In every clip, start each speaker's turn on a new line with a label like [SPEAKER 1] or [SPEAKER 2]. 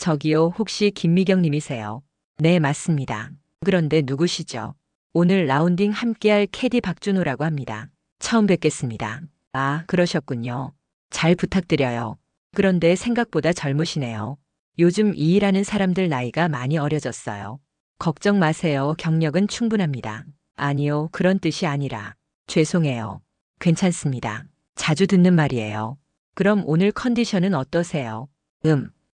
[SPEAKER 1] 저기요, 혹시 김미경 님이세요? 네, 맞습니다. 그런데 누구시죠? 오늘 라운딩 함께할 캐디 박준호라고 합니다. 처음 뵙겠습니다. 아, 그러셨군요. 잘 부탁드려요. 그런데 생각보다 젊으시네요. 요즘 이 일하는 사람들 나이가 많이 어려졌어요. 걱정 마세요. 경력은 충분합니다. 아니요, 그런 뜻이 아니라. 죄송해요. 괜찮습니다. 자주 듣는 말이에요. 그럼 오늘 컨디션은 어떠세요?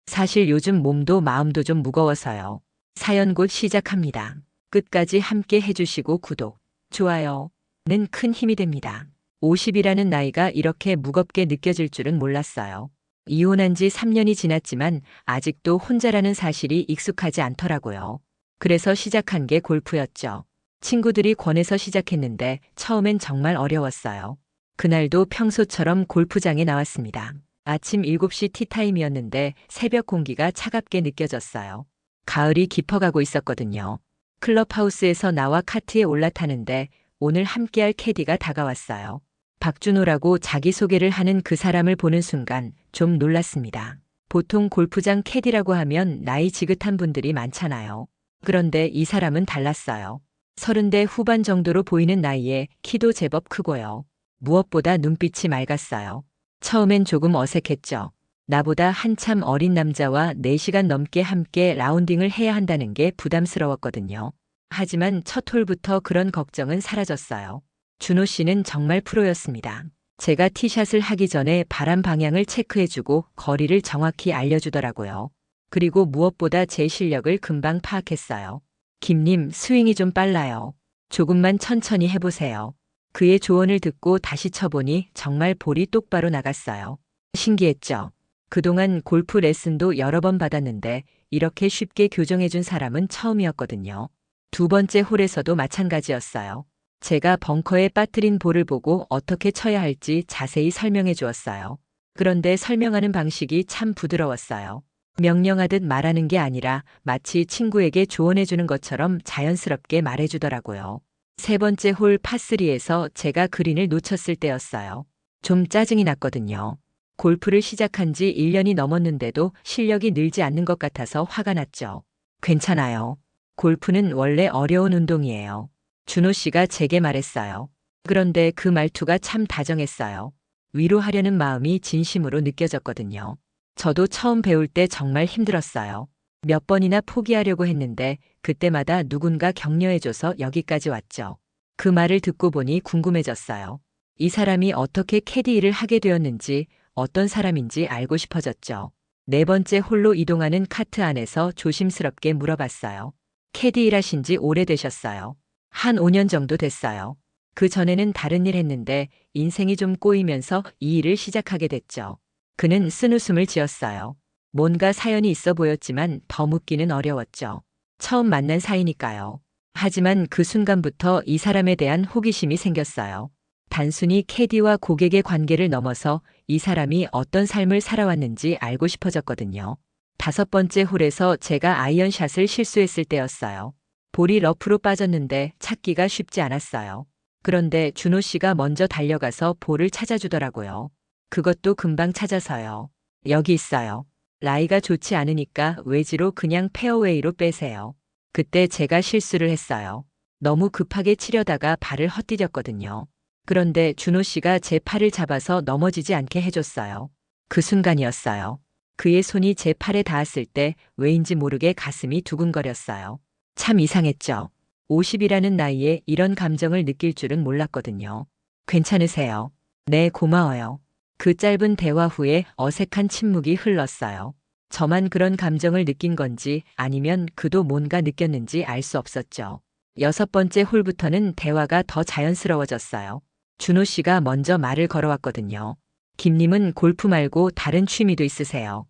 [SPEAKER 1] 사실 요즘 몸도 마음도 좀 무거워서요. 사연 곧 시작합니다. 끝까지 함께 해주시고 구독, 좋아요는 큰 힘이 됩니다. 50이라는 나이가 이렇게 무겁게 느껴질 줄은 몰랐어요. 이혼한 지 3년이 지났지만 아직도 혼자라는 사실이 익숙하지 않더라고요. 그래서 시작한 게 골프였죠. 친구들이 권해서 시작했는데 처음엔 정말 어려웠어요. 그날도 평소처럼 골프장에 나왔습니다. 아침 7시 티타임이었는데 새벽 공기가 차갑게 느껴졌어요. 가을이 깊어가고 있었거든요. 클럽하우스에서 나와 카트에 올라타는데 오늘 함께할 캐디가 다가왔어요. 박준호라고 자기소개를 하는 그 사람을 보는 순간 좀 놀랐습니다. 보통 골프장 캐디라고 하면 나이 지긋한 분들이 많잖아요. 그런데 이 사람은 달랐어요. 30대 후반 정도로 보이는 나이에 키도 제법 크고요. 무엇보다 눈빛이 맑았어요. 처음엔 조금 어색했죠. 나보다 한참 어린 남자와 4시간 넘게 함께 라운딩을 해야 한다는 게 부담스러웠거든요. 하지만 첫 홀부터 그런 걱정은 사라졌어요. 준호 씨는 정말 프로였습니다. 제가 티샷을 하기 전에 바람 방향을 체크해주고 거리를 정확히 알려주더라고요. 그리고 무엇보다 제 실력을 금방 파악했어요. 김님, 스윙이 좀 빨라요. 조금만 천천히 해보세요. 그의 조언을 듣고 다시 쳐보니 정말 볼이 똑바로 나갔어요. 신기했죠? 그동안 골프 레슨도 여러 번 받았는데 이렇게 쉽게 교정해준 사람은 처음이었거든요. 두 번째 홀에서도 마찬가지였어요. 제가 벙커에 빠뜨린 볼을 보고 어떻게 쳐야 할지 자세히 설명해 주었어요. 그런데 설명하는 방식이 참 부드러웠어요. 명령하듯 말하는 게 아니라 마치 친구에게 조언해 주는 것처럼 자연스럽게 말해 주더라고요. 세 번째 홀 파3에서 제가 그린을 놓쳤을 때였어요. 좀 짜증이 났거든요. 골프를 시작한 지 1년이 넘었는데도 실력이 늘지 않는 것 같아서 화가 났죠. 괜찮아요. 골프는 원래 어려운 운동이에요. 준호 씨가 제게 말했어요. 그런데 그 말투가 참 다정했어요. 위로하려는 마음이 진심으로 느껴졌거든요. 저도 처음 배울 때 정말 힘들었어요. 몇 번이나 포기하려고 했는데 그때마다 누군가 격려해줘서 여기까지 왔죠. 그 말을 듣고 보니 궁금해졌어요. 이 사람이 어떻게 캐디 일을 하게 되었는지, 어떤 사람인지 알고 싶어졌죠. 네 번째 홀로 이동하는 카트 안에서 조심스럽게 물어봤어요. 캐디 일하신 지 오래되셨어요? 한 5년 정도 됐어요. 그 전에는 다른 일 했는데 인생이 좀 꼬이면서 이 일을 시작하게 됐죠. 그는 쓴웃음을 지었어요. 뭔가 사연이 있어 보였지만 더 묻기는 어려웠죠. 처음 만난 사이니까요. 하지만 그 순간부터 이 사람에 대한 호기심이 생겼어요. 단순히 캐디와 고객의 관계를 넘어서 이 사람이 어떤 삶을 살아왔는지 알고 싶어졌거든요. 다섯 번째 홀에서 제가 아이언샷을 실수했을 때였어요. 볼이 러프로 빠졌는데 찾기가 쉽지 않았어요. 그런데 준호 씨가 먼저 달려가서 볼을 찾아주더라고요. 그것도 금방 찾아서요. 여기 있어요. 라이가 좋지 않으니까 외지로 그냥 페어웨이로 빼세요. 그때 제가 실수를 했어요. 너무 급하게 치려다가 발을 헛디뎠거든요. 그런데 준호 씨가 제 팔을 잡아서 넘어지지 않게 해줬어요. 그 순간이었어요. 그의 손이 제 팔에 닿았을 때 왜인지 모르게 가슴이 두근거렸어요. 참 이상했죠. 50이라는 나이에 이런 감정을 느낄 줄은 몰랐거든요. 괜찮으세요? 네, 고마워요. 그 짧은 대화 후에 어색한 침묵이 흘렀어요. 저만 그런 감정을 느낀 건지 아니면 그도 뭔가 느꼈는지 알 수 없었죠. 여섯 번째 홀부터는 대화가 더 자연스러워졌어요. 준호 씨가 먼저 말을 걸어왔거든요. 김님은 골프 말고 다른 취미도 있으세요?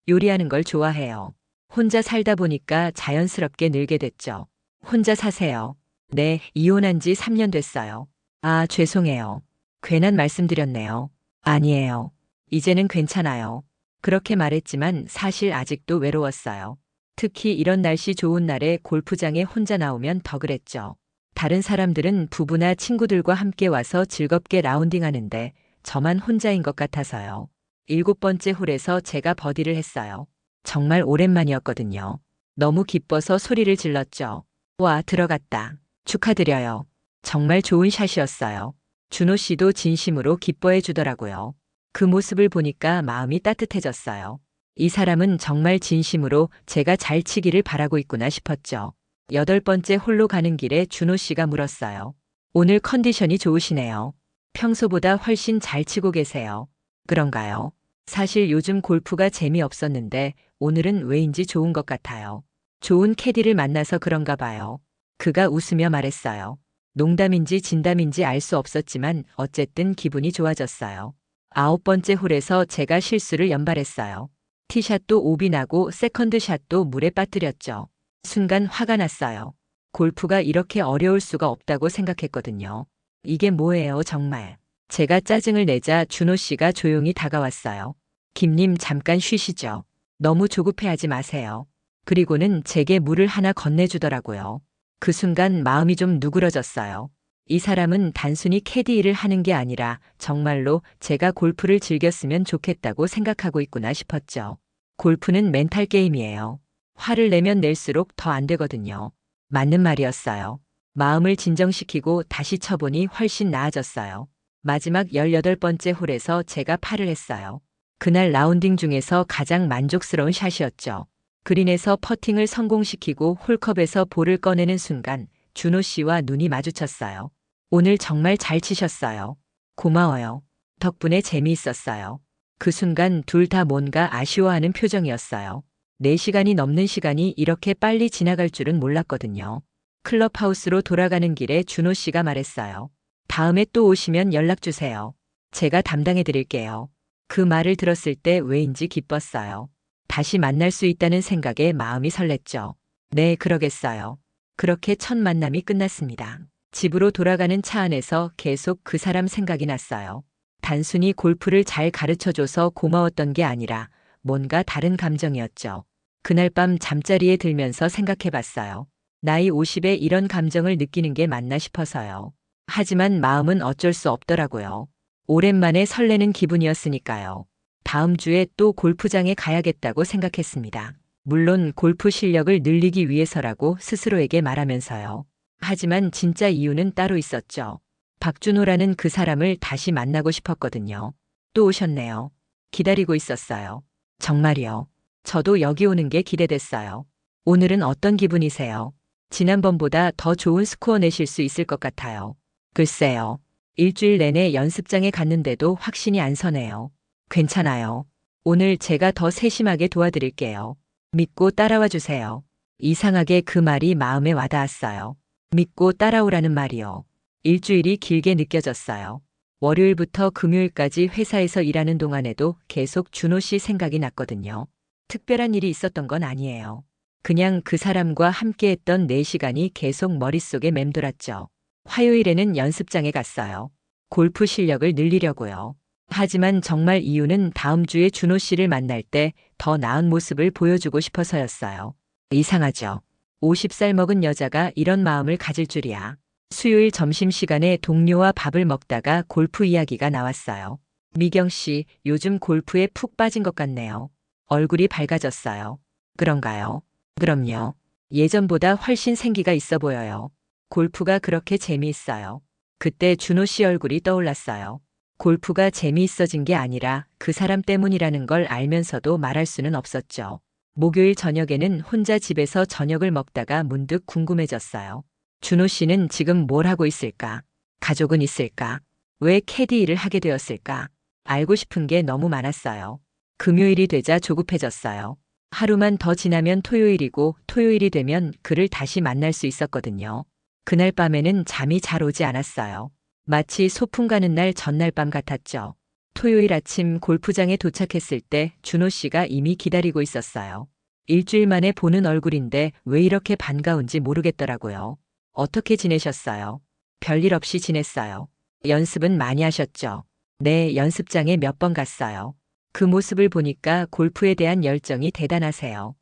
[SPEAKER 1] 요리하는 걸 좋아해요. 혼자 살다 보니까 자연스럽게 늘게 됐죠. 혼자 사세요? 네, 이혼한 지 3년 됐어요. 아, 죄송해요. 괜한 말씀드렸네요. 아니에요. 이제는 괜찮아요. 그렇게 말했지만 사실 아직도 외로웠어요. 특히 이런 날씨 좋은 날에 골프장에 혼자 나오면 더 그랬죠. 다른 사람들은 부부나 친구들과 함께 와서 즐겁게 라운딩 하는데 저만 혼자인 것 같아서요. 일곱 번째 홀에서 제가 버디를 했어요. 정말 오랜만이었거든요. 너무 기뻐서 소리를 질렀죠. 와, 들어갔다. 축하드려요. 정말 좋은 샷이었어요. 준호 씨도 진심으로 기뻐해 주더라고요. 그 모습을 보니까 마음이 따뜻해졌어요. 이 사람은 정말 진심으로 제가 잘 치기를 바라고 있구나 싶었죠. 8번째 홀로 가는 길에 준호 씨가 물었어요. 오늘 컨디션이 좋으시네요. 평소보다 훨씬 잘 치고 계세요. 그런가요? 사실 요즘 골프가 재미없었는데 오늘은 왜인지 좋은 것 같아요. 좋은 캐디를 만나서 그런가 봐요. 그가 웃으며 말했어요. 농담인지 진담인지 알 수 없었지만 어쨌든 기분이 좋아졌어요. 9번째 홀에서 제가 실수를 연발했어요. 티샷도 오비 나고 세컨드샷도 물에 빠뜨렸죠. 순간 화가 났어요. 골프가 이렇게 어려울 수가 없다고 생각했거든요. 이게 뭐예요, 정말. 제가 짜증을 내자 준호 씨가 조용히 다가왔어요. 김님 잠깐 쉬시죠. 너무 조급해하지 마세요. 그리고는 제게 물을 하나 건네주더라고요. 그 순간 마음이 좀 누그러졌어요. 이 사람은 단순히 캐디 일을 하는 게 아니라 정말로 제가 골프를 즐겼으면 좋겠다고 생각하고 있구나 싶었죠. 골프는 멘탈 게임이에요. 화를 내면 낼수록 더 안 되거든요. 맞는 말이었어요. 마음을 진정시키고 다시 쳐보니 훨씬 나아졌어요. 마지막 18번째 홀에서 제가 파를 했어요. 그날 라운딩 중에서 가장 만족스러운 샷이었죠. 그린에서 퍼팅을 성공시키고 홀컵에서 볼을 꺼내는 순간 준호 씨와 눈이 마주쳤어요. 오늘 정말 잘 치셨어요. 고마워요. 덕분에 재미있었어요. 그 순간 둘 다 뭔가 아쉬워하는 표정이었어요. 4시간이 넘는 시간이 이렇게 빨리 지나갈 줄은 몰랐거든요. 클럽하우스로 돌아가는 길에 준호 씨가 말했어요. 다음에 또 오시면 연락 주세요. 제가 담당해 드릴게요. 그 말을 들었을 때 왜인지 기뻤어요. 다시 만날 수 있다는 생각에 마음이 설렜죠. 네, 그러겠어요. 그렇게 첫 만남이 끝났습니다. 집으로 돌아가는 차 안에서 계속 그 사람 생각이 났어요. 단순히 골프를 잘 가르쳐줘서 고마웠던 게 아니라 뭔가 다른 감정이었죠. 그날 밤 잠자리에 들면서 생각해봤어요. 나이 50에 이런 감정을 느끼는 게 맞나 싶어서요. 하지만 마음은 어쩔 수 없더라고요. 오랜만에 설레는 기분이었으니까요. 다음 주에 또 골프장에 가야겠다고 생각했습니다. 물론 골프 실력을 늘리기 위해서라고 스스로에게 말하면서요. 하지만 진짜 이유는 따로 있었죠. 박준호라는 그 사람을 다시 만나고 싶었거든요. 또 오셨네요. 기다리고 있었어요. 정말이요. 저도 여기 오는 게 기대됐어요. 오늘은 어떤 기분이세요? 지난번보다 더 좋은 스코어 내실 수 있을 것 같아요. 글쎄요. 일주일 내내 연습장에 갔는데도 확신이 안 서네요. 괜찮아요. 오늘 제가 더 세심하게 도와드릴게요. 믿고 따라와 주세요. 이상하게 그 말이 마음에 와닿았어요. 믿고 따라오라는 말이요. 일주일이 길게 느껴졌어요. 월요일부터 금요일까지 회사에서 일하는 동안에도 계속 준호 씨 생각이 났거든요. 특별한 일이 있었던 건 아니에요. 그냥 그 사람과 함께했던 4시간이 계속 머릿속에 맴돌았죠. 화요일에는 연습장에 갔어요. 골프 실력을 늘리려고요. 하지만 정말 이유는 다음 주에 준호 씨를 만날 때 더 나은 모습을 보여주고 싶어서였어요. 이상하죠. 50살 먹은 여자가 이런 마음을 가질 줄이야. 수요일 점심시간에 동료와 밥을 먹다가 골프 이야기가 나왔어요. 미경 씨, 요즘 골프에 푹 빠진 것 같네요. 얼굴이 밝아졌어요. 그런가요? 그럼요. 예전보다 훨씬 생기가 있어 보여요. 골프가 그렇게 재미있어요. 그때 준호 씨 얼굴이 떠올랐어요. 골프가 재미있어진 게 아니라 그 사람 때문이라는 걸 알면서도 말할 수는 없었죠. 목요일 저녁에는 혼자 집에서 저녁을 먹다가 문득 궁금해졌어요. 준호 씨는 지금 뭘 하고 있을까? 가족은 있을까? 왜 캐디 일을 하게 되었을까? 알고 싶은 게 너무 많았어요. 금요일이 되자 조급해졌어요. 하루만 더 지나면 토요일이고 토요일이 되면 그를 다시 만날 수 있었거든요. 그날 밤에는 잠이 잘 오지 않았어요. 마치 소풍 가는 날 전날 밤 같았죠. 토요일 아침 골프장에 도착했을 때 준호 씨가 이미 기다리고 있었어요. 일주일 만에 보는 얼굴인데 왜 이렇게 반가운지 모르겠더라고요. 어떻게 지내셨어요? 별일 없이 지냈어요. 연습은 많이 하셨죠? 네, 연습장에 몇 번 갔어요. 그 모습을 보니까 골프에 대한 열정이 대단하세요.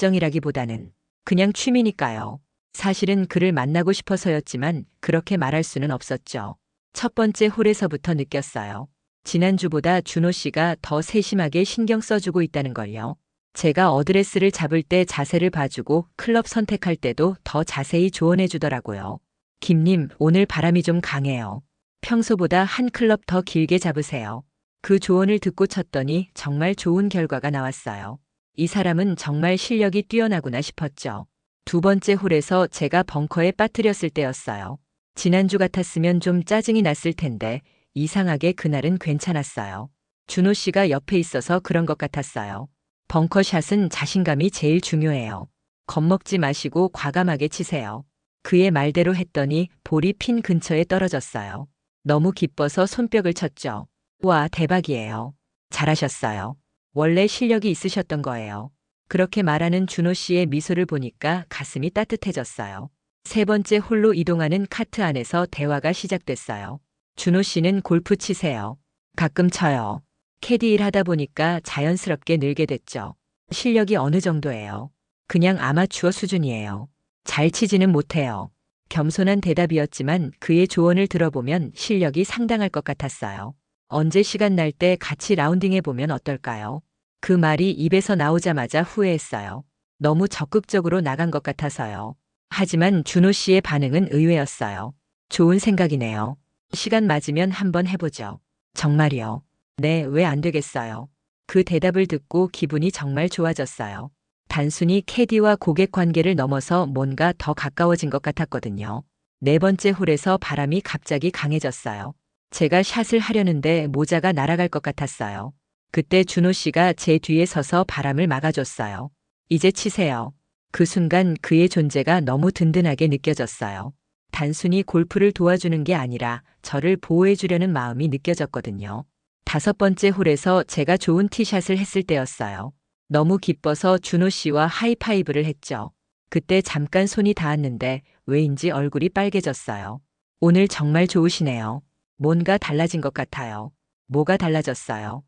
[SPEAKER 1] 열정이라기보다는 그냥 취미니까요. 사실은 그를 만나고 싶어서였지만 그렇게 말할 수는 없었죠. 첫 번째 홀에서부터 느꼈어요. 지난주보다 준호 씨가 더 세심하게 신경 써주고 있다는 걸요. 제가 어드레스를 잡을 때 자세를 봐주고 클럽 선택할 때도 더 자세히 조언해 주더라고요. 김님, 오늘 바람이 좀 강해요. 평소보다 한 클럽 더 길게 잡으세요. 그 조언을 듣고 쳤더니 정말 좋은 결과가 나왔어요. 이 사람은 정말 실력이 뛰어나구나 싶었죠. 두 번째 홀에서 제가 벙커에 빠뜨렸을 때였어요. 지난주 같았으면 좀 짜증이 났을 텐데 이상하게 그날은 괜찮았어요. 준호 씨가 옆에 있어서 그런 것 같았어요. 벙커샷은 자신감이 제일 중요해요. 겁먹지 마시고 과감하게 치세요. 그의 말대로 했더니 볼이 핀 근처에 떨어졌어요. 너무 기뻐서 손뼉을 쳤죠. 와, 대박이에요. 잘하셨어요. 원래 실력이 있으셨던 거예요. 그렇게 말하는 준호 씨의 미소를 보니까 가슴이 따뜻해졌어요. 세 번째 홀로 이동하는 카트 안에서 대화가 시작됐어요. 준호 씨는 골프 치세요. 가끔 쳐요. 캐디 일 하다 보니까 자연스럽게 늘게 됐죠. 실력이 어느 정도예요? 그냥 아마추어 수준이에요. 잘 치지는 못해요. 겸손한 대답이었지만 그의 조언을 들어보면 실력이 상당할 것 같았어요. 언제 시간 날 때 같이 라운딩 해보면 어떨까요? 그 말이 입에서 나오자마자 후회했어요. 너무 적극적으로 나간 것 같아서요. 하지만 준호 씨의 반응은 의외였어요. 좋은 생각이네요. 시간 맞으면 한번 해보죠. 정말이요. 네, 왜 안 되겠어요. 그 대답을 듣고 기분이 정말 좋아졌어요. 단순히 캐디와 고객 관계를 넘어서 뭔가 더 가까워진 것 같았거든요. 네 번째 홀에서 바람이 갑자기 강해졌어요. 제가 샷을 하려는데 모자가 날아갈 것 같았어요. 그때 준호 씨가 제 뒤에 서서 바람을 막아줬어요. 이제 치세요. 그 순간 그의 존재가 너무 든든하게 느껴졌어요. 단순히 골프를 도와주는 게 아니라 저를 보호해주려는 마음이 느껴졌거든요. 다섯 번째 홀에서 제가 좋은 티샷을 했을 때였어요. 너무 기뻐서 준호 씨와 하이파이브를 했죠. 그때 잠깐 손이 닿았는데 왜인지 얼굴이 빨개졌어요. 오늘 정말 좋으시네요. 뭔가 달라진 것 같아요. 뭐가 달라졌어요?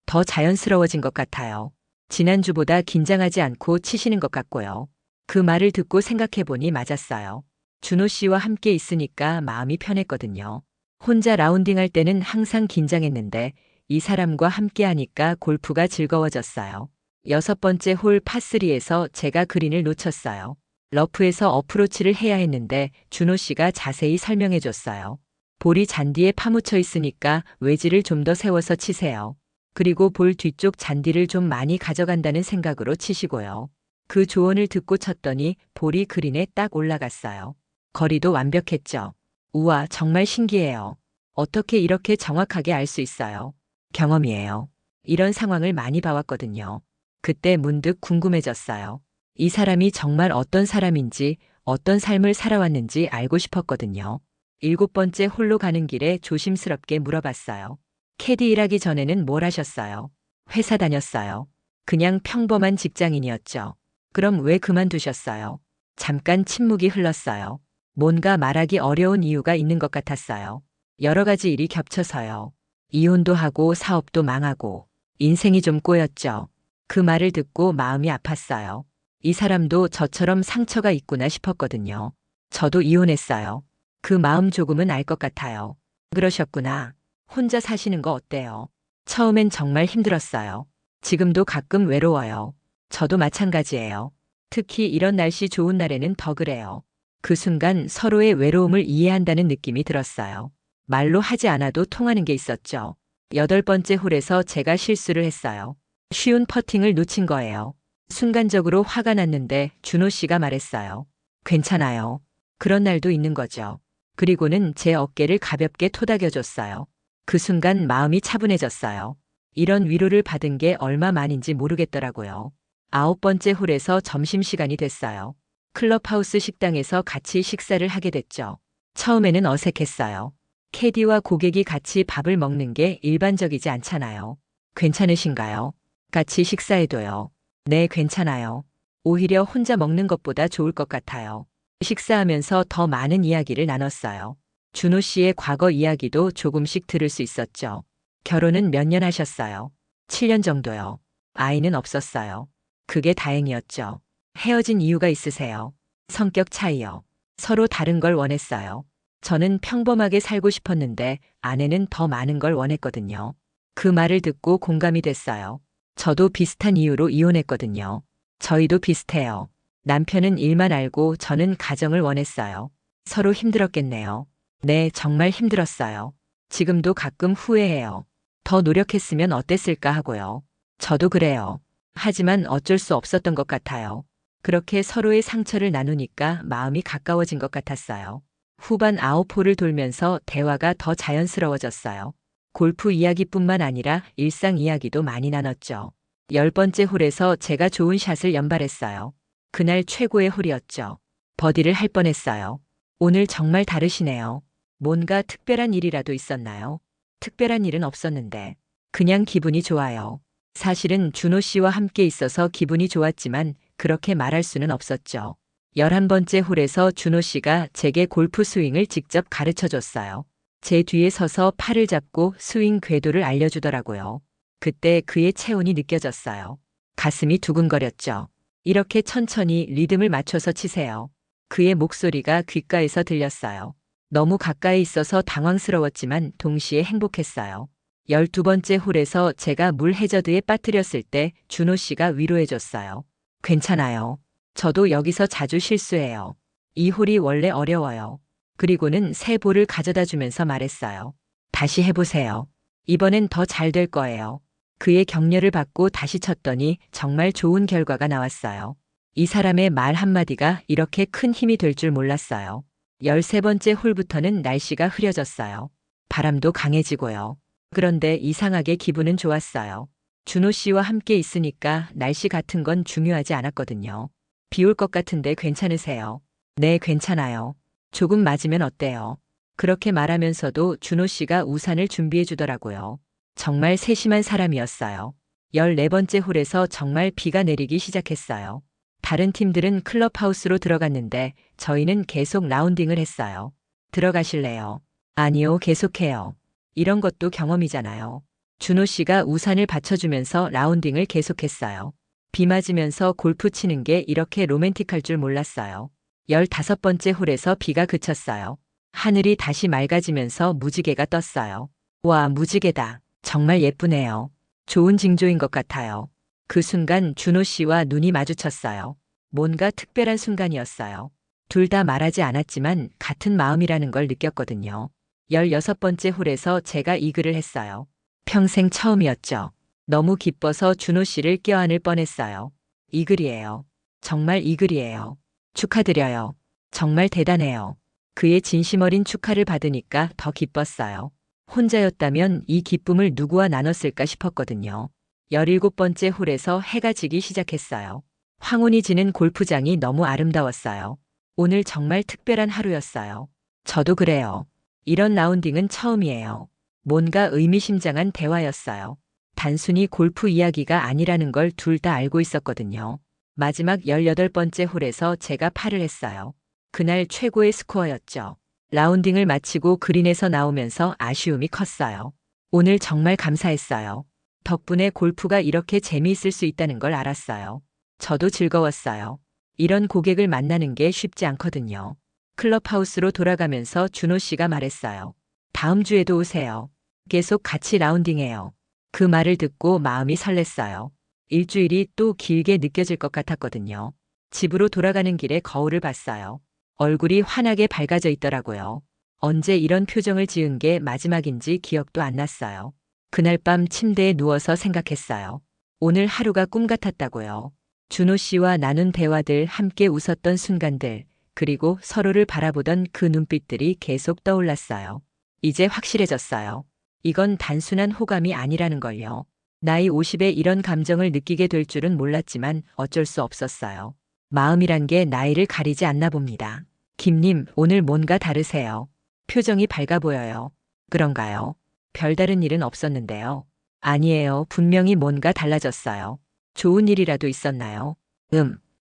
[SPEAKER 1] 더 자연스러워진 것 같아요. 지난주보다 긴장하지 않고 치시는 것 같고요. 그 말을 듣고 생각해보니 맞았어요. 준호 씨와 함께 있으니까 마음이 편했거든요. 혼자 라운딩할 때는 항상 긴장했는데 이 사람과 함께 하니까 골프가 즐거워졌어요. 여섯 번째 홀 파3에서 제가 그린을 놓쳤어요. 러프에서 어프로치를 해야 했는데 준호 씨가 자세히 설명해 줬어요. 볼이 잔디에 파묻혀 있으니까 외지를 좀 더 세워서 치세요. 그리고 볼 뒤쪽 잔디를 좀 많이 가져간다는 생각으로 치시고요. 그 조언을 듣고 쳤더니 볼이 그린에 딱 올라갔어요. 거리도 완벽했죠. 우와, 정말 신기해요. 어떻게 이렇게 정확하게 알 수 있어요? 경험이에요. 이런 상황을 많이 봐왔거든요. 그때 문득 궁금해졌어요. 이 사람이 정말 어떤 사람인지, 어떤 삶을 살아왔는지 알고 싶었거든요. 일곱 번째 홀로 가는 길에 조심스럽게 물어봤어요. 캐디 일하기 전에는 뭘 하셨어요? 회사 다녔어요. 그냥 평범한 직장인이었죠. 그럼 왜 그만두셨어요? 잠깐 침묵이 흘렀어요. 뭔가 말하기 어려운 이유가 있는 것 같았어요. 여러 가지 일이 겹쳐서요. 이혼도 하고 사업도 망하고 인생이 좀 꼬였죠. 그 말을 듣고 마음이 아팠어요. 이 사람도 저처럼 상처가 있구나 싶었거든요. 저도 이혼했어요. 그 마음 조금은 알 것 같아요. 그러셨구나. 혼자 사시는 거 어때요? 처음엔 정말 힘들었어요. 지금도 가끔 외로워요. 저도 마찬가지예요. 특히 이런 날씨 좋은 날에는 더 그래요. 그 순간 서로의 외로움을 이해한다는 느낌이 들었어요. 말로 하지 않아도 통하는 게 있었죠. 여덟 번째 홀에서 제가 실수를 했어요. 쉬운 퍼팅을 놓친 거예요. 순간적으로 화가 났는데 준호 씨가 말했어요. 괜찮아요. 그런 날도 있는 거죠. 그리고는 제 어깨를 가볍게 토닥여줬어요. 그 순간 마음이 차분해졌어요. 이런 위로를 받은 게 얼마만인지 모르겠더라고요. 아홉 번째 홀에서 점심시간이 됐어요. 클럽하우스 식당에서 같이 식사를 하게 됐죠. 처음에는 어색했어요. 캐디와 고객이 같이 밥을 먹는 게 일반적이지 않잖아요. 괜찮으신가요? 같이 식사해도요. 네, 괜찮아요. 오히려 혼자 먹는 것보다 좋을 것 같아요. 식사하면서 더 많은 이야기를 나눴어요. 준호 씨의 과거 이야기도 조금씩 들을 수 있었죠. 결혼은 몇 년 하셨어요? 7년 정도요. 아이는 없었어요. 그게 다행이었죠. 헤어진 이유가 있으세요? 성격 차이요. 서로 다른 걸 원했어요. 저는 평범하게 살고 싶었는데 아내는 더 많은 걸 원했거든요. 그 말을 듣고 공감이 됐어요. 저도 비슷한 이유로 이혼했거든요. 저희도 비슷해요. 남편은 일만 알고 저는 가정을 원했어요. 서로 힘들었겠네요. 네, 정말 힘들었어요. 지금도 가끔 후회해요. 더 노력했으면 어땠을까 하고요. 저도 그래요. 하지만 어쩔 수 없었던 것 같아요. 그렇게 서로의 상처를 나누니까 마음이 가까워진 것 같았어요. 후반 9홀을 돌면서 대화가 더 자연스러워졌어요. 골프 이야기뿐만 아니라 일상 이야기도 많이 나눴죠. 10번째 홀에서 제가 좋은 샷을 연발했어요. 그날 최고의 홀이었죠. 버디를 할 뻔했어요. 오늘 정말 다르시네요. 뭔가 특별한 일이라도 있었나요? 특별한 일은 없었는데 그냥 기분이 좋아요. 사실은 준호 씨와 함께 있어서 기분이 좋았지만 그렇게 말할 수는 없었죠. 11번째 홀에서 준호 씨가 제게 골프 스윙을 직접 가르쳐 줬어요. 제 뒤에 서서 팔을 잡고 스윙 궤도를 알려주더라고요. 그때 그의 체온이 느껴졌어요. 가슴이 두근거렸죠. 이렇게 천천히 리듬을 맞춰서 치세요. 그의 목소리가 귓가에서 들렸어요. 너무 가까이 있어서 당황스러웠지만 동시에 행복했어요. 12번째 홀에서 제가 물 해저드에 빠뜨렸을 때 준호 씨가 위로해줬어요. 괜찮아요. 저도 여기서 자주 실수해요. 이 홀이 원래 어려워요. 그리고는 새 볼을 가져다 주면서 말했어요. 다시 해보세요. 이번엔 더 잘 될 거예요. 그의 격려를 받고 다시 쳤더니 정말 좋은 결과가 나왔어요. 이 사람의 말 한마디가 이렇게 큰 힘이 될 줄 몰랐어요. 13번째 홀부터는 날씨가 흐려졌어요. 바람도 강해지고요. 그런데 이상하게 기분은 좋았어요. 준호 씨와 함께 있으니까 날씨 같은 건 중요하지 않았거든요. 비 올 것 같은데 괜찮으세요? 네, 괜찮아요. 조금 맞으면 어때요? 그렇게 말하면서도 준호 씨가 우산을 준비해 주더라고요. 정말 세심한 사람이었어요. 14번째 홀에서 정말 비가 내리기 시작했어요. 다른 팀들은 클럽하우스로 들어갔는데 저희는 계속 라운딩을 했어요. 들어가실래요? 아니요, 계속해요. 이런 것도 경험이잖아요. 준호 씨가 우산을 받쳐주면서 라운딩을 계속했어요. 비 맞으면서 골프 치는 게 이렇게 로맨틱할 줄 몰랐어요. 15번째 홀에서 비가 그쳤어요. 하늘이 다시 맑아지면서 무지개가 떴어요. 와, 무지개다. 정말 예쁘네요. 좋은 징조인 것 같아요. 그 순간 준호 씨와 눈이 마주쳤어요. 뭔가 특별한 순간이었어요. 둘 다 말하지 않았지만 같은 마음이라는 걸 느꼈거든요. 16번째 홀에서 제가 이글을 했어요. 평생 처음이었죠. 너무 기뻐서 준호 씨를 껴안을 뻔했어요. 이글이에요. 정말 이글이에요. 축하드려요. 정말 대단해요. 그의 진심 어린 축하를 받으니까 더 기뻤어요. 혼자였다면 이 기쁨을 누구와 나눴을까 싶었거든요. 17번째 홀에서 해가 지기 시작했어요. 황혼이 지는 골프장이 너무 아름다웠어요. 오늘 정말 특별한 하루였어요. 저도 그래요. 이런 라운딩은 처음이에요. 뭔가 의미심장한 대화였어요. 단순히 골프 이야기가 아니라는 걸 둘 다 알고 있었거든요. 마지막 18번째 홀에서 제가 파를 했어요. 그날 최고의 스코어였죠. 라운딩을 마치고 그린에서 나오면서 아쉬움이 컸어요. 오늘 정말 감사했어요. 덕분에 골프가 이렇게 재미있을 수 있다는 걸 알았어요. 저도 즐거웠어요. 이런 고객을 만나는 게 쉽지 않거든요. 클럽하우스로 돌아가면서 준호 씨가 말했어요. 다음 주에도 오세요. 계속 같이 라운딩해요. 그 말을 듣고 마음이 설렜어요. 일주일이 또 길게 느껴질 것 같았거든요. 집으로 돌아가는 길에 거울을 봤어요. 얼굴이 환하게 밝아져 있더라고요. 언제 이런 표정을 지은 게 마지막인지 기억도 안 났어요. 그날 밤 침대에 누워서 생각했어요. 오늘 하루가 꿈 같았다고요. 준호 씨와 나눈 대화들, 함께 웃었던 순간들, 그리고 서로를 바라보던 그 눈빛들이 계속 떠올랐어요. 이제 확실해졌어요. 이건 단순한 호감이 아니라는 걸요. 나이 50에 이런 감정을 느끼게 될 줄은 몰랐지만 어쩔 수 없었어요. 마음이란 게 나이를 가리지 않나 봅니다. 김님, 오늘 뭔가 다르세요. 표정이 밝아 보여요. 그런가요? 별다른 일은 없었는데요. 아니에요. 분명히 뭔가 달라졌어요. 좋은 일이라도 있었나요?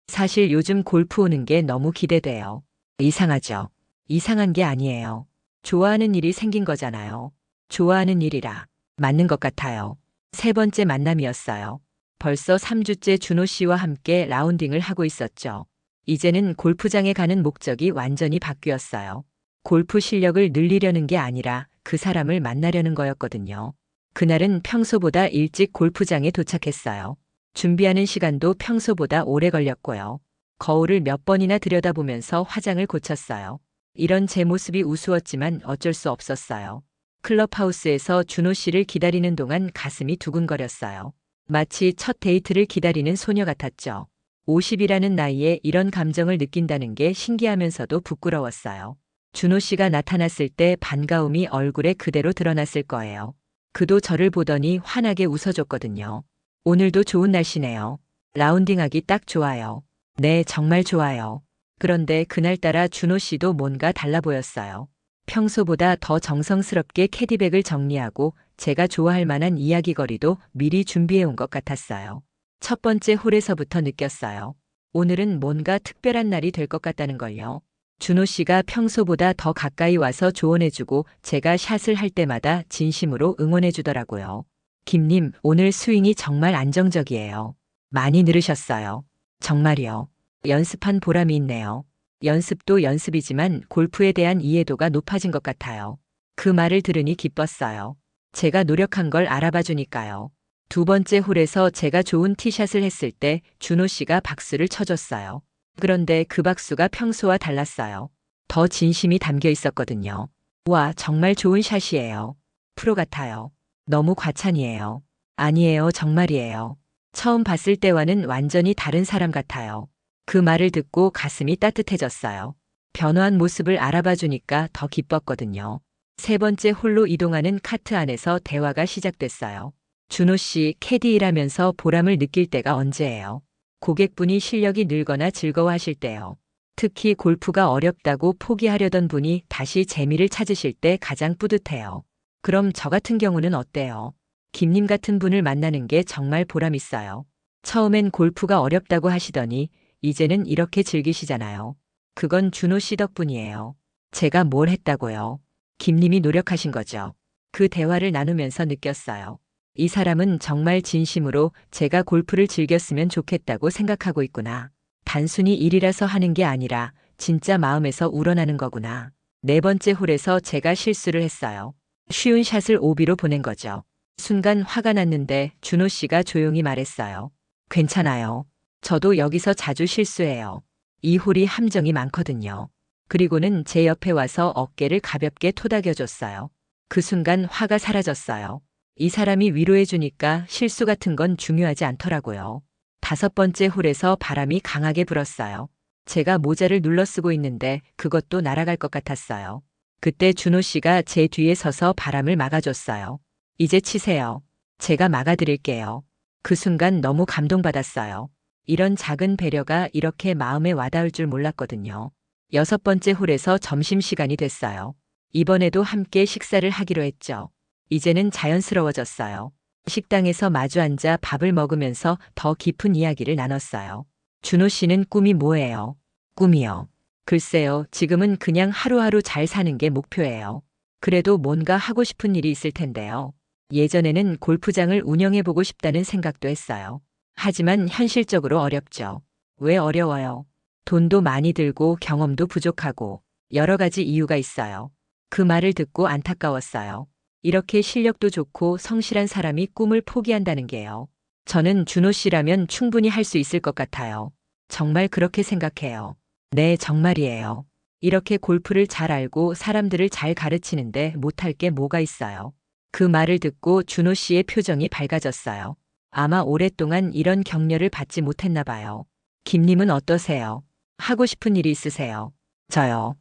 [SPEAKER 1] 사실 요즘 골프 오는 게 너무 기대돼요. 이상하죠? 이상한 게 아니에요. 좋아하는 일이 생긴 거잖아요. 좋아하는 일이라. 맞는 것 같아요. 세 번째 만남이었어요. 벌써 3주째 준호 씨와 함께 라운딩을 하고 있었죠. 이제는 골프장에 가는 목적이 완전히 바뀌었어요. 골프 실력을 늘리려는 게 아니라 그 사람을 만나려는 거였거든요. 그날은 평소보다 일찍 골프장에 도착했어요. 준비하는 시간도 평소보다 오래 걸렸고요. 거울을 몇 번이나 들여다보면서 화장을 고쳤어요. 이런 제 모습이 우스웠지만 어쩔 수 없었어요. 클럽하우스에서 준호 씨를 기다리는 동안 가슴이 두근거렸어요. 마치 첫 데이트를 기다리는 소녀 같았죠. 50이라는 나이에 이런 감정을 느낀다는 게 신기하면서도 부끄러웠어요. 준호 씨가 나타났을 때 반가움이 얼굴에 그대로 드러났을 거예요. 그도 저를 보더니 환하게 웃어줬거든요. 오늘도 좋은 날씨네요. 라운딩하기 딱 좋아요. 네, 정말 좋아요. 그런데 그날따라 준호 씨도 뭔가 달라 보였어요. 평소보다 더 정성스럽게 캐디백을 정리하고 제가 좋아할 만한 이야기거리도 미리 준비해 온 것 같았어요. 첫 번째 홀에서부터 느꼈어요. 오늘은 뭔가 특별한 날이 될 것 같다는 걸요. 준호 씨가 평소보다 더 가까이 와서 조언해주고 제가 샷을 할 때마다 진심으로 응원해주더라고요. 김님, 오늘 스윙이 정말 안정적이에요. 많이 늘으셨어요. 정말이요. 연습한 보람이 있네요. 연습도 연습이지만 골프에 대한 이해도가 높아진 것 같아요. 그 말을 들으니 기뻤어요. 제가 노력한 걸 알아봐 주니까요. 두 번째 홀에서 제가 좋은 티샷을 했을 때 준호 씨가 박수를 쳐줬어요. 그런데 그 박수가 평소와 달랐어요. 더 진심이 담겨 있었거든요. 와, 정말 좋은 샷이에요. 프로 같아요. 너무 과찬이에요. 아니에요, 정말이에요. 처음 봤을 때와는 완전히 다른 사람 같아요. 그 말을 듣고 가슴이 따뜻해졌어요. 변화한 모습을 알아봐 주니까 더 기뻤거든요. 세 번째 홀로 이동하는 카트 안에서 대화가 시작됐어요. 준호 씨, 캐디 일하면서 보람을 느낄 때가 언제예요? 고객분이 실력이 늘거나 즐거워하실 때요. 특히 골프가 어렵다고 포기하려던 분이 다시 재미를 찾으실 때 가장 뿌듯해요. 그럼 저 같은 경우는 어때요? 김님 같은 분을 만나는 게 정말 보람 있어요. 처음엔 골프가 어렵다고 하시더니 이제는 이렇게 즐기시잖아요. 그건 준호 씨 덕분이에요. 제가 뭘 했다고요? 김님이 노력하신 거죠. 그 대화를 나누면서 느꼈어요. 이 사람은 정말 진심으로 제가 골프를 즐겼으면 좋겠다고 생각하고 있구나. 단순히 일이라서 하는 게 아니라 진짜 마음에서 우러나는 거구나. 네 번째 홀에서 제가 실수를 했어요. 쉬운 샷을 오비로 보낸 거죠. 순간 화가 났는데 준호 씨가 조용히 말했어요. 괜찮아요. 저도 여기서 자주 실수해요. 이 홀이 함정이 많거든요. 그리고는 제 옆에 와서 어깨를 가볍게 토닥여줬어요. 그 순간 화가 사라졌어요. 이 사람이 위로해주니까 실수 같은 건 중요하지 않더라고요. 다섯 번째 홀에서 바람이 강하게 불었어요. 제가 모자를 눌러 쓰고 있는데 그것도 날아갈 것 같았어요. 그때 준호 씨가 제 뒤에 서서 바람을 막아줬어요. 이제 치세요. 제가 막아드릴게요. 그 순간 너무 감동받았어요. 이런 작은 배려가 이렇게 마음에 와닿을 줄 몰랐거든요. 여섯 번째 홀에서 점심시간이 됐어요. 이번에도 함께 식사를 하기로 했죠. 이제는 자연스러워졌어요. 식당에서 마주 앉아 밥을 먹으면서 더 깊은 이야기를 나눴어요. 준호 씨는 꿈이 뭐예요? 꿈이요. 글쎄요, 지금은 그냥 하루하루 잘 사는 게 목표예요. 그래도 뭔가 하고 싶은 일이 있을 텐데요. 예전에는 골프장을 운영해보고 싶다는 생각도 했어요. 하지만 현실적으로 어렵죠. 왜 어려워요? 돈도 많이 들고 경험도 부족하고 여러 가지 이유가 있어요. 그 말을 듣고 안타까웠어요. 이렇게 실력도 좋고 성실한 사람이 꿈을 포기한다는 게요. 저는 준호 씨라면 충분히 할 수 있을 것 같아요. 정말 그렇게 생각해요. 네, 정말이에요. 이렇게 골프를 잘 알고 사람들을 잘 가르치는데 못할 게 뭐가 있어요. 그 말을 듣고 준호 씨의 표정이 밝아졌어요. 아마 오랫동안 이런 격려를 받지 못했나 봐요. 김님은 어떠세요? 하고 싶은 일이 있으세요? 저요.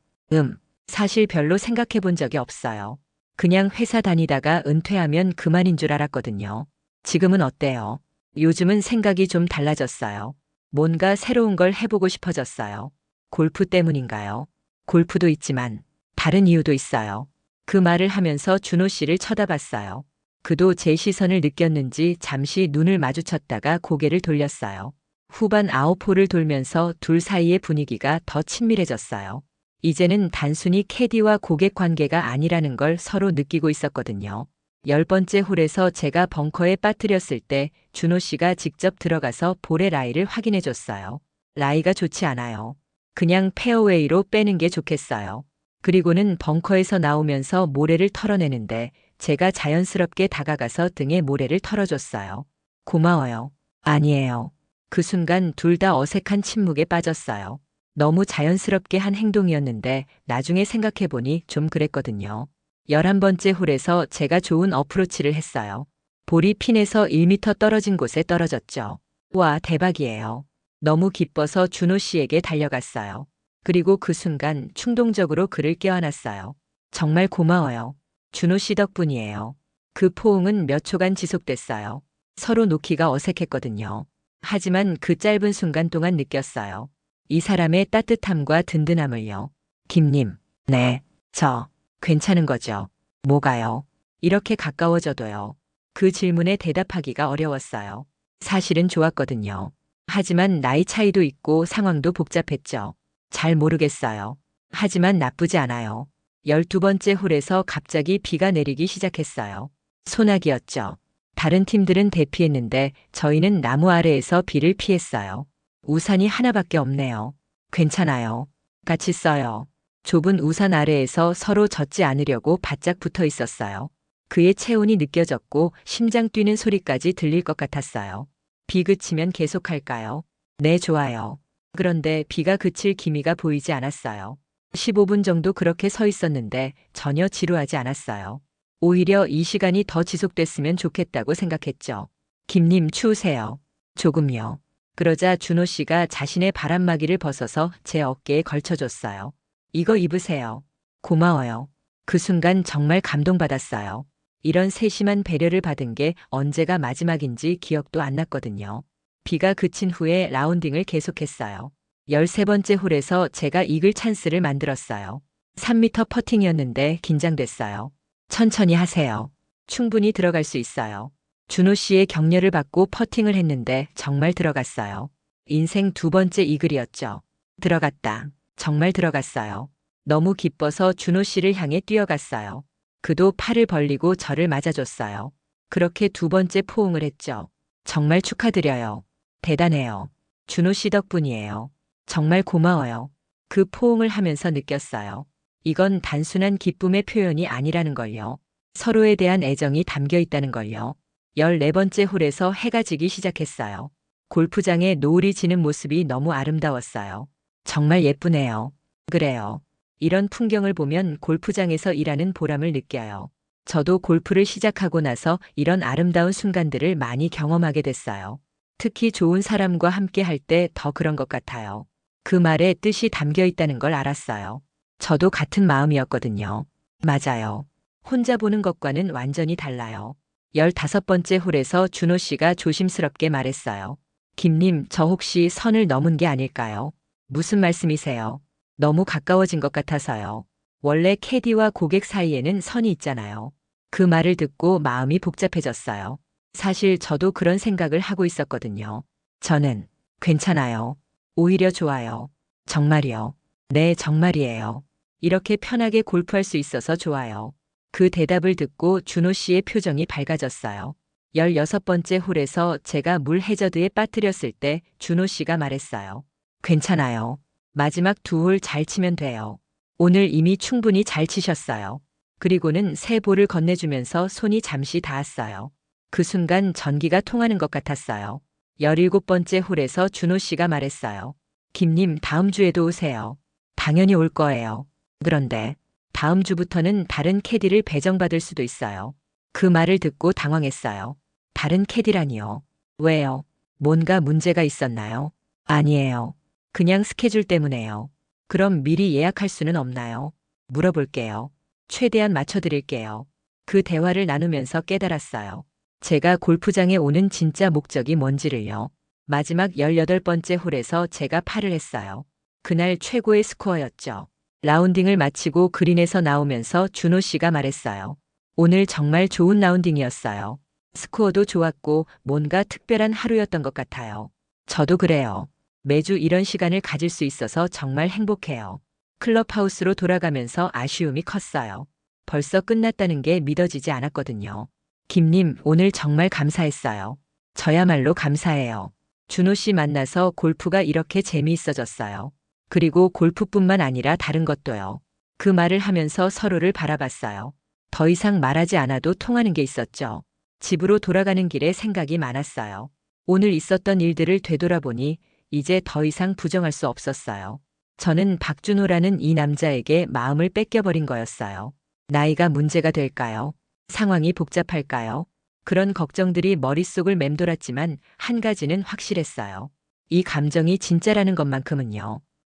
[SPEAKER 1] 사실 별로 생각해 본 적이 없어요. 그냥 회사 다니다가 은퇴하면 그만인 줄 알았거든요. 지금은 어때요? 요즘은 생각이 좀 달라졌어요. 뭔가 새로운 걸 해보고 싶어졌어요. 골프 때문인가요? 골프도 있지만 다른 이유도 있어요. 그 말을 하면서 준호 씨를 쳐다봤어요. 그도 제 시선을 느꼈는지 잠시 눈을 마주쳤다가 고개를 돌렸어요. 후반 9홀을 돌면서 둘 사이의 분위기가 더 친밀해졌어요. 이제는 단순히 캐디와 고객 관계가 아니라는 걸 서로 느끼고 있었거든요. 10번째 홀에서 제가 벙커에 빠뜨렸을 때 준호 씨가 직접 들어가서 볼의 라이를 확인해 줬어요. 라이가 좋지 않아요. 그냥 페어웨이로 빼는 게 좋겠어요. 그리고는 벙커에서 나오면서 모래를 털어내는데 제가 자연스럽게 다가가서 등에 모래를 털어줬어요. 고마워요. 아니에요. 그 순간 둘 다 어색한 침묵에 빠졌어요. 너무 자연스럽게 한 행동이었는데 나중에 생각해보니 좀 그랬거든요. 11번째 홀에서 제가 좋은 어프로치를 했어요. 볼이 핀에서 1m 떨어진 곳에 떨어졌죠. 와, 대박이에요. 너무 기뻐서 준호 씨에게 달려갔어요. 그리고 그 순간 충동적으로 그를 껴안았어요. 정말 고마워요. 준호 씨 덕분이에요. 그 포옹은 몇 초간 지속됐어요. 서로 놓기가 어색했거든요. 하지만 그 짧은 순간 동안 느꼈어요. 이 사람의 따뜻함과 든든함을요. 김님, 네, 저, 괜찮은 거죠? 뭐가요? 이렇게 가까워져도요. 그 질문에 대답하기가 어려웠어요. 사실은 좋았거든요. 하지만 나이 차이도 있고 상황도 복잡했죠. 잘 모르겠어요. 하지만 나쁘지 않아요. 12번째 홀에서 갑자기 비가 내리기 시작했어요. 소나기였죠. 다른 팀들은 대피했는데 저희는 나무 아래에서 비를 피했어요. 우산이 하나밖에 없네요. 괜찮아요. 같이 써요. 좁은 우산 아래에서 서로 젖지 않으려고 바짝 붙어 있었어요. 그의 체온이 느껴졌고 심장 뛰는 소리까지 들릴 것 같았어요. 비 그치면 계속할까요? 네, 좋아요. 그런데 비가 그칠 기미가 보이지 않았어요. 15분 정도 그렇게 서 있었는데 전혀 지루하지 않았어요. 오히려 이 시간이 더 지속됐으면 좋겠다고 생각했죠. 김님, 추우세요? 조금요. 그러자 준호 씨가 자신의 바람막이를 벗어서 제 어깨에 걸쳐줬어요. 이거 입으세요. 고마워요. 그 순간 정말 감동받았어요. 이런 세심한 배려를 받은 게 언제가 마지막인지 기억도 안 났거든요. 비가 그친 후에 라운딩을 계속했어요. 13번째 홀에서 제가 이글 찬스를 만들었어요. 3m 퍼팅이었는데 긴장됐어요. 천천히 하세요. 충분히 들어갈 수 있어요. 준호 씨의 격려를 받고 퍼팅을 했는데 정말 들어갔어요. 인생 2번째 이글이었죠. 들어갔다. 정말 들어갔어요. 너무 기뻐서 준호 씨를 향해 뛰어갔어요. 그도 팔을 벌리고 저를 맞아줬어요. 그렇게 2번째 포옹을 했죠. 정말 축하드려요. 대단해요. 준호 씨 덕분이에요. 정말 고마워요. 그 포옹을 하면서 느꼈어요. 이건 단순한 기쁨의 표현이 아니라는 걸요. 서로에 대한 애정이 담겨 있다는 걸요. 14번째 홀에서 해가 지기 시작했어요. 골프장에 노을이 지는 모습이 너무 아름다웠어요. 정말 예쁘네요. 그래요. 이런 풍경을 보면 골프장에서 일하는 보람을 느껴요. 저도 골프를 시작하고 나서 이런 아름다운 순간들을 많이 경험하게 됐어요. 특히 좋은 사람과 함께 할 때 더 그런 것 같아요. 그 말에 뜻이 담겨 있다는 걸 알았어요. 저도 같은 마음이었거든요. 맞아요. 혼자 보는 것과는 완전히 달라요. 15번째 홀에서 준호 씨가 조심스럽게 말했어요. 김님, 저 혹시 선을 넘은 게 아닐까요? 무슨 말씀이세요? 너무 가까워진 것 같아서요. 원래 캐디와 고객 사이에는 선이 있잖아요. 그 말을 듣고 마음이 복잡해졌어요. 사실 저도 그런 생각을 하고 있었거든요. 저는 괜찮아요. 오히려 좋아요. 정말이요. 네, 정말이에요. 이렇게 편하게 골프할 수 있어서 좋아요. 그 대답을 듣고 준호 씨의 표정이 밝아졌어요. 16번째 홀에서 제가 물 해저드에 빠뜨렸을 때 준호 씨가 말했어요. 괜찮아요. 마지막 2홀 잘 치면 돼요. 오늘 이미 충분히 잘 치셨어요. 그리고는 새 볼을 건네주면서 손이 잠시 닿았어요. 그 순간 전기가 통하는 것 같았어요. 17번째 홀에서 준호 씨가 말했어요. 김님, 다음 주에도 오세요. 당연히 올 거예요. 그런데 다음 주부터는 다른 캐디를 배정받을 수도 있어요. 그 말을 듣고 당황했어요. 다른 캐디라니요. 왜요? 뭔가 문제가 있었나요? 아니에요. 그냥 스케줄 때문에요. 그럼 미리 예약할 수는 없나요? 물어볼게요. 최대한 맞춰드릴게요. 그 대화를 나누면서 깨달았어요. 제가 골프장에 오는 진짜 목적이 뭔지를요. 마지막 18번째 홀에서 제가 파를 했어요. 그날 최고의 스코어였죠. 라운딩을 마치고 그린에서 나오면서 준호 씨가 말했어요. 오늘 정말 좋은 라운딩이었어요. 스코어도 좋았고 뭔가 특별한 하루였던 것 같아요. 저도 그래요. 매주 이런 시간을 가질 수 있어서 정말 행복해요. 클럽하우스로 돌아가면서 아쉬움이 컸어요. 벌써 끝났다는 게 믿어지지 않았거든요. 김님, 오늘 정말 감사했어요. 저야말로 감사해요. 준호 씨 만나서 골프가 이렇게 재미있어졌어요. 그리고 골프뿐만 아니라 다른 것도요. 그 말을 하면서 서로를 바라봤어요. 더 이상 말하지 않아도 통하는 게 있었죠. 집으로 돌아가는 길에 생각이 많았어요. 오늘 있었던 일들을 되돌아보니 이제 더 이상 부정할 수 없었어요. 저는 박준호라는 이 남자에게 마음을 뺏겨버린 거였어요. 나이가 문제가 될까요? 상황이 복잡할까요? 그런 걱정들이 머릿속을 맴돌았지만 한 가지는 확실했어요. 이 감정이 진짜라는 것만큼은요.